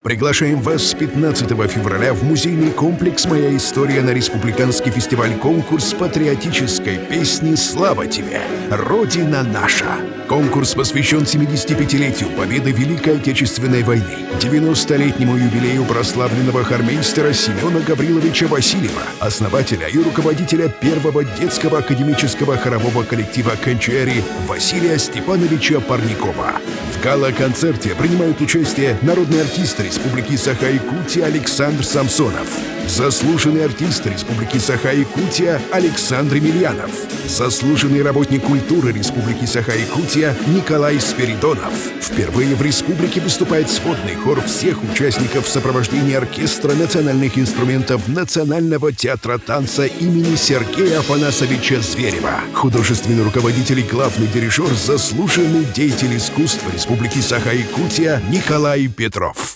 Приглашаем вас с 15 февраля в музейный комплекс «Моя история» на республиканский фестиваль-конкурс патриотической песни «Слава тебе! Родина наша!». Конкурс посвящен 75-летию победы в Великой Отечественной войны, 90-летнему юбилею прославленного хормейстера Семена Гавриловича Васильева, основателя и руководителя первого детского академического хорового коллектива «Кончери» Василия Степановича Парникова. В гала-концерте принимают участие народный артист Республики Саха-Якутия Александр Самсонов, заслуженный артист Республики Саха-Якутия Александр Емельянов, заслуженный работник культуры Республики Саха-Якутия Николай Спиридонов. Впервые в республике выступает сводный хор всех участников в сопровождении оркестра национальных инструментов Национального театра танца имени Сергея Афанасовича Зверева. Художественный руководитель и главный дирижер, заслуженный деятель искусства Республики Саха-Якутия Николай Петров.